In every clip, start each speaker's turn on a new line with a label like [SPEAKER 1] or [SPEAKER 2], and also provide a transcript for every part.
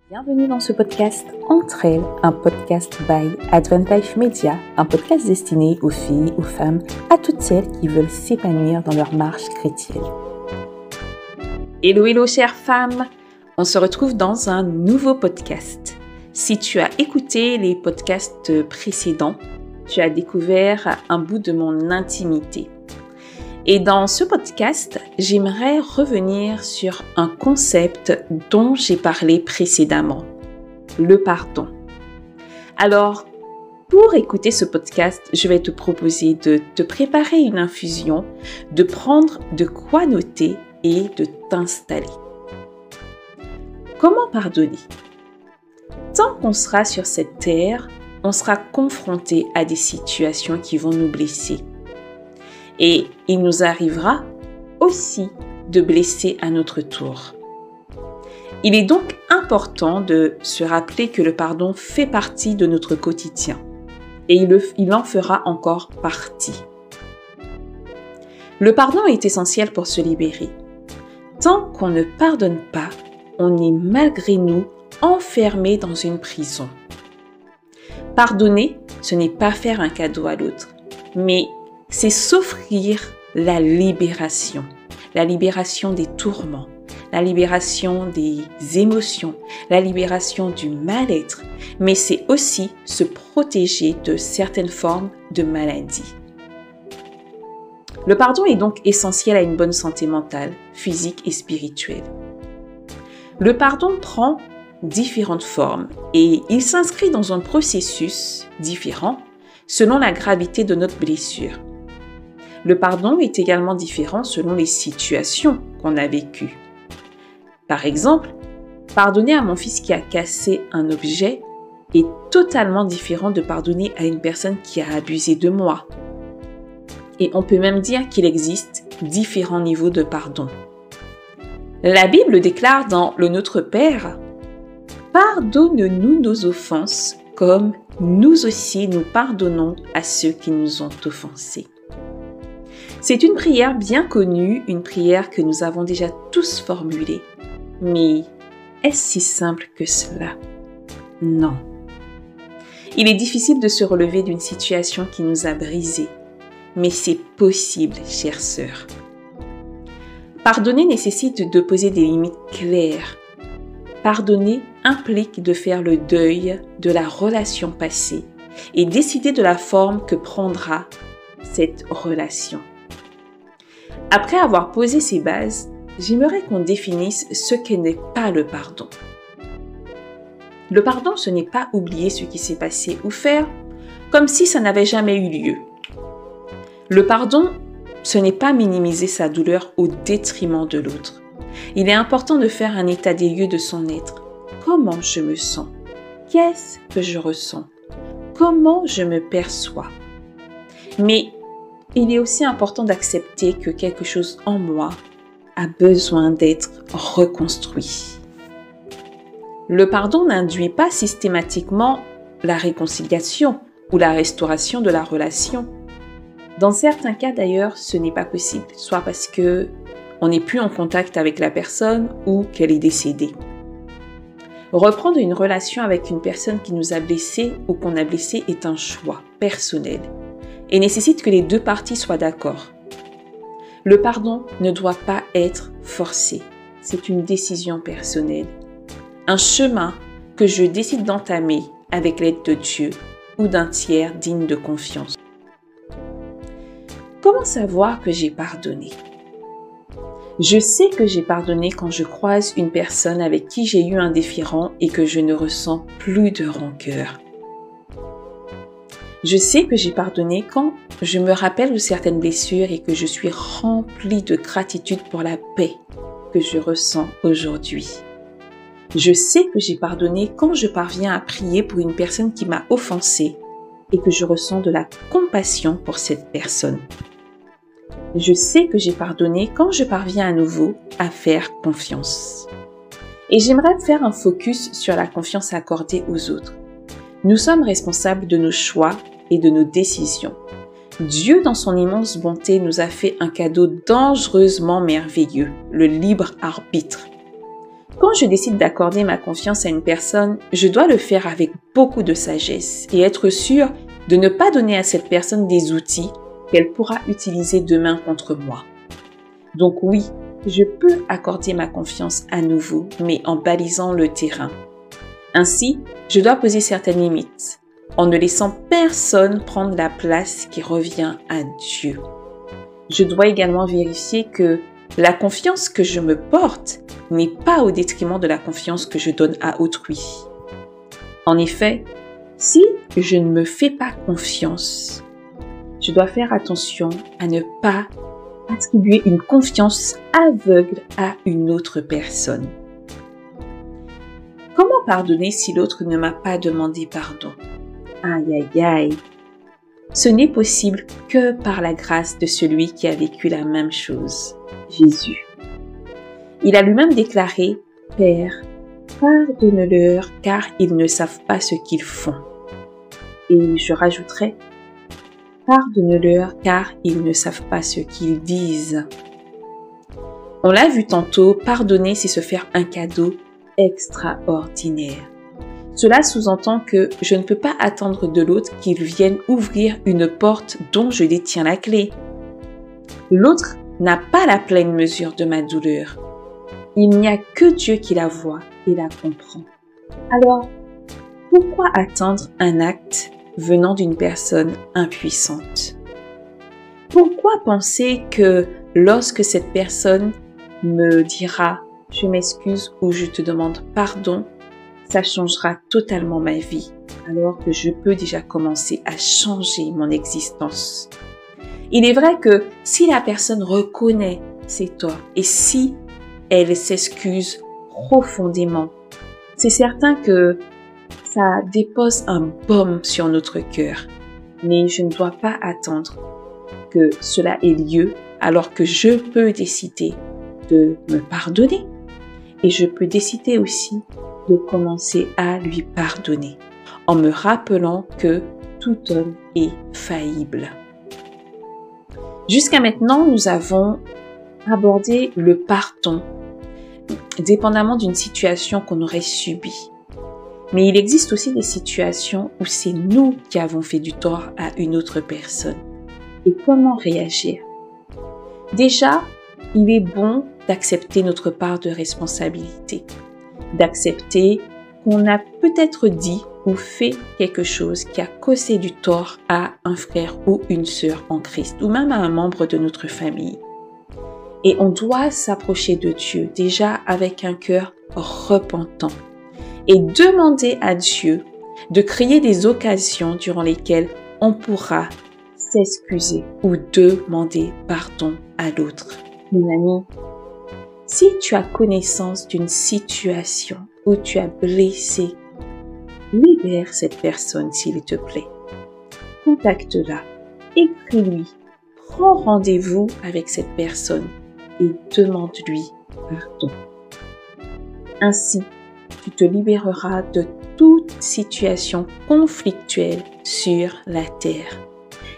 [SPEAKER 1] Bienvenue dans ce podcast Entre elles, un podcast by Advantage Media, un podcast destiné aux filles, aux femmes, à toutes celles qui veulent s'épanouir dans leur marche chrétienne. Hello chères femmes, on se retrouve dans un nouveau podcast. Si tu as écouté les podcasts précédents, tu as découvert un bout de mon intimité. Et dans ce podcast, j'aimerais revenir sur un concept dont j'ai parlé précédemment, le pardon. Alors, pour écouter ce podcast, je vais te proposer de te préparer une infusion, de prendre de quoi noter et de t'installer. Comment pardonner? Tant qu'on sera sur cette terre, on sera confronté à des situations qui vont nous blesser. Et il nous arrivera aussi de blesser à notre tour. Il est donc important de se rappeler que le pardon fait partie de notre quotidien et il en fera encore partie. Le pardon est essentiel pour se libérer. Tant qu'on ne pardonne pas, on est malgré nous enfermé dans une prison. Pardonner, ce n'est pas faire un cadeau à l'autre, mais c'est s'offrir la libération des tourments, la libération des émotions, la libération du mal-être, mais c'est aussi se protéger de certaines formes de maladies. Le pardon est donc essentiel à une bonne santé mentale, physique et spirituelle. Le pardon prend différentes formes et il s'inscrit dans un processus différent selon la gravité de notre blessure. Le pardon est également différent selon les situations qu'on a vécues. Par exemple, pardonner à mon fils qui a cassé un objet est totalement différent de pardonner à une personne qui a abusé de moi. Et on peut même dire qu'il existe différents niveaux de pardon. La Bible déclare dans le Notre Père « Pardonne-nous nos offenses comme nous aussi nous pardonnons à ceux qui nous ont offensés. » C'est une prière bien connue, une prière que nous avons déjà tous formulée. Mais est-ce si simple que cela? Non. Il est difficile de se relever d'une situation qui nous a brisés, mais c'est possible, chères sœurs. Pardonner nécessite de poser des limites claires. Pardonner implique de faire le deuil de la relation passée et décider de la forme que prendra cette relation. Après avoir posé ces bases, j'aimerais qu'on définisse ce qu'est n'est pas le pardon. Le pardon, ce n'est pas oublier ce qui s'est passé ou faire comme si ça n'avait jamais eu lieu. Le pardon, ce n'est pas minimiser sa douleur au détriment de l'autre. Il est important de faire un état des lieux de son être. Comment je me sens? Qu'est-ce que je ressens? Comment je me perçois? Mais il est aussi important d'accepter que quelque chose en moi a besoin d'être reconstruit. Le pardon n'induit pas systématiquement la réconciliation ou la restauration de la relation. Dans certains cas d'ailleurs, ce n'est pas possible, soit parce que on n'est plus en contact avec la personne ou qu'elle est décédée. Reprendre une relation avec une personne qui nous a blessés ou qu'on a blessé est un choix personnel et nécessite que les deux parties soient d'accord. Le pardon ne doit pas être forcé, c'est une décision personnelle. Un chemin que je décide d'entamer avec l'aide de Dieu ou d'un tiers digne de confiance. Comment savoir que j'ai pardonné? Je sais que j'ai pardonné quand je croise une personne avec qui j'ai eu un différend et que je ne ressens plus de rancœur. Je sais que j'ai pardonné quand je me rappelle de certaines blessures et que je suis remplie de gratitude pour la paix que je ressens aujourd'hui. Je sais que j'ai pardonné quand je parviens à prier pour une personne qui m'a offensée et que je ressens de la compassion pour cette personne. Je sais que j'ai pardonné quand je parviens à nouveau à faire confiance. Et j'aimerais faire un focus sur la confiance accordée aux autres. Nous sommes responsables de nos choix et de nos décisions. Dieu, dans son immense bonté, nous a fait un cadeau dangereusement merveilleux, le libre arbitre. Quand je décide d'accorder ma confiance à une personne, je dois le faire avec beaucoup de sagesse et être sûr de ne pas donner à cette personne des outils qu'elle pourra utiliser demain contre moi. Donc oui, je peux accorder ma confiance à nouveau, mais en balisant le terrain. Ainsi, je dois poser certaines limites, en ne laissant personne prendre la place qui revient à Dieu. Je dois également vérifier que la confiance que je me porte n'est pas au détriment de la confiance que je donne à autrui. En effet, si je ne me fais pas confiance, je dois faire attention à ne pas attribuer une confiance aveugle à une autre personne. Comment pardonner si l'autre ne m'a pas demandé pardon? Aïe, aïe, aïe. Ce n'est possible que par la grâce de celui qui a vécu la même chose, Jésus. Il a lui-même déclaré, « Père, pardonne-leur car ils ne savent pas ce qu'ils font. » Et je rajouterai, « Pardonne-leur car ils ne savent pas ce qu'ils disent. » On l'a vu tantôt, pardonner, c'est se faire un cadeau extraordinaire. Cela sous-entend que je ne peux pas attendre de l'autre qu'il vienne ouvrir une porte dont je détiens la clé. L'autre n'a pas la pleine mesure de ma douleur. Il n'y a que Dieu qui la voit et la comprend. Alors, pourquoi attendre un acte venant d'une personne impuissante? Pourquoi penser que lorsque cette personne me dira « je m'excuse » ou « je te demande pardon », ça changera totalement ma vie, alors que je peux déjà commencer à changer mon existence. Il est vrai que si la personne reconnaît ses torts et si elle s'excuse profondément, c'est certain que ça dépose un baume sur notre cœur. Mais je ne dois pas attendre que cela ait lieu alors que je peux décider de me pardonner et je peux décider aussi de commencer à lui pardonner en me rappelant que tout homme est faillible. Jusqu'à maintenant, nous avons abordé le pardon, dépendamment d'une situation qu'on aurait subie. Mais il existe aussi des situations où c'est nous qui avons fait du tort à une autre personne. Et comment réagir? Déjà, il est bon d'accepter notre part de responsabilité, d'accepter qu'on a peut-être dit ou fait quelque chose qui a causé du tort à un frère ou une sœur en Christ, ou même à un membre de notre famille. Et on doit s'approcher de Dieu déjà avec un cœur repentant et demander à Dieu de créer des occasions durant lesquelles on pourra s'excuser ou demander pardon à l'autre. Mon ami, si tu as connaissance d'une situation où tu as blessé, libère cette personne s'il te plaît. Contacte-la, écris-lui, prends rendez-vous avec cette personne et demande-lui pardon. Ainsi, tu te libéreras de toute situation conflictuelle sur la terre.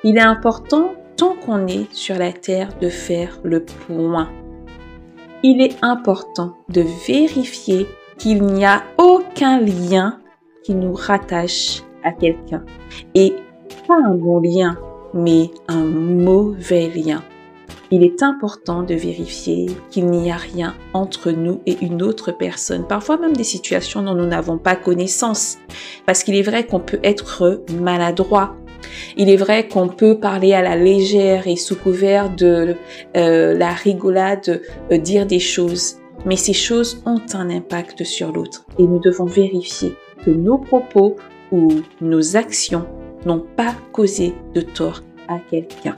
[SPEAKER 1] Il est important, tant qu'on est sur la terre, de faire le point. Il est important de vérifier qu'il n'y a aucun lien qui nous rattache à quelqu'un. Et pas un bon lien, mais un mauvais lien. Il est important de vérifier qu'il n'y a rien entre nous et une autre personne. Parfois même des situations dont nous n'avons pas connaissance. Parce qu'il est vrai qu'on peut être maladroit. Il est vrai qu'on peut parler à la légère et sous couvert de la rigolade, dire des choses. Mais ces choses ont un impact sur l'autre. Et nous devons vérifier que nos propos ou nos actions n'ont pas causé de tort à quelqu'un.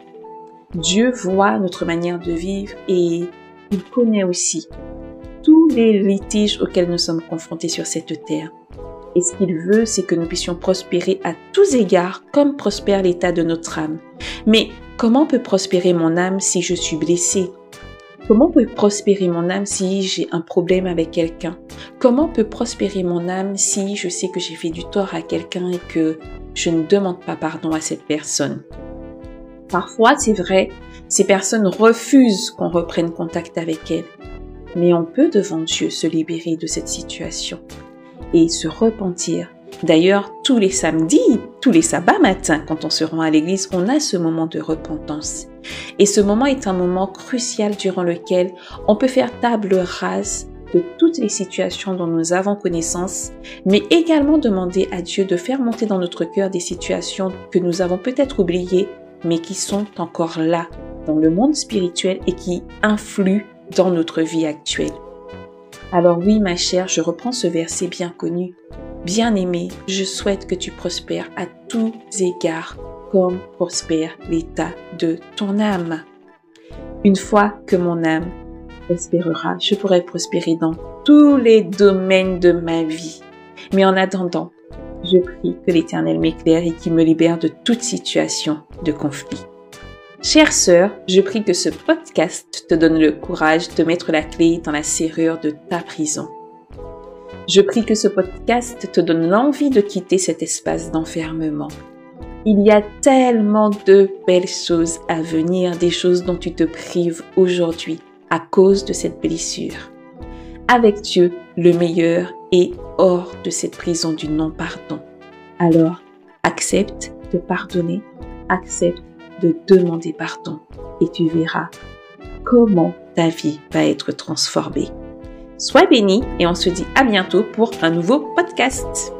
[SPEAKER 1] Dieu voit notre manière de vivre et il connaît aussi tous les litiges auxquels nous sommes confrontés sur cette terre. Et ce qu'il veut, c'est que nous puissions prospérer à tous égards comme prospère l'état de notre âme. Mais comment peut prospérer mon âme si je suis blessée? Comment peut prospérer mon âme si j'ai un problème avec quelqu'un? Comment peut prospérer mon âme si je sais que j'ai fait du tort à quelqu'un et que je ne demande pas pardon à cette personne? Parfois, c'est vrai, ces personnes refusent qu'on reprenne contact avec elles. mais on peut devant Dieu se libérer de cette situation et se repentir. D'ailleurs, tous les samedis, tous les sabbats matins, quand on se rend à l'église, on a ce moment de repentance. Et ce moment est un moment crucial durant lequel on peut faire table rase de toutes les situations dont nous avons connaissance, mais également demander à Dieu de faire monter dans notre cœur des situations que nous avons peut-être oubliées, mais qui sont encore là, dans le monde spirituel et qui influent dans notre vie actuelle. Alors oui, ma chère, je reprends ce verset bien connu. Bien-aimé, je souhaite que tu prospères à tous égards, comme prospère l'état de ton âme. Une fois que mon âme prospérera, je pourrai prospérer dans tous les domaines de ma vie. Mais en attendant, je prie que l'Éternel m'éclaire et qu'il me libère de toute situation de conflit. Chère sœur, je prie que ce podcast te donne le courage de mettre la clé dans la serrure de ta prison. Je prie que ce podcast te donne l'envie de quitter cet espace d'enfermement. Il y a tellement de belles choses à venir, des choses dont tu te prives aujourd'hui à cause de cette blessure. Avec Dieu, le meilleur est hors de cette prison du non-pardon. Alors, accepte de pardonner, accepte de demander pardon et tu verras comment ta vie va être transformée. Sois béni et on se dit à bientôt pour un nouveau podcast.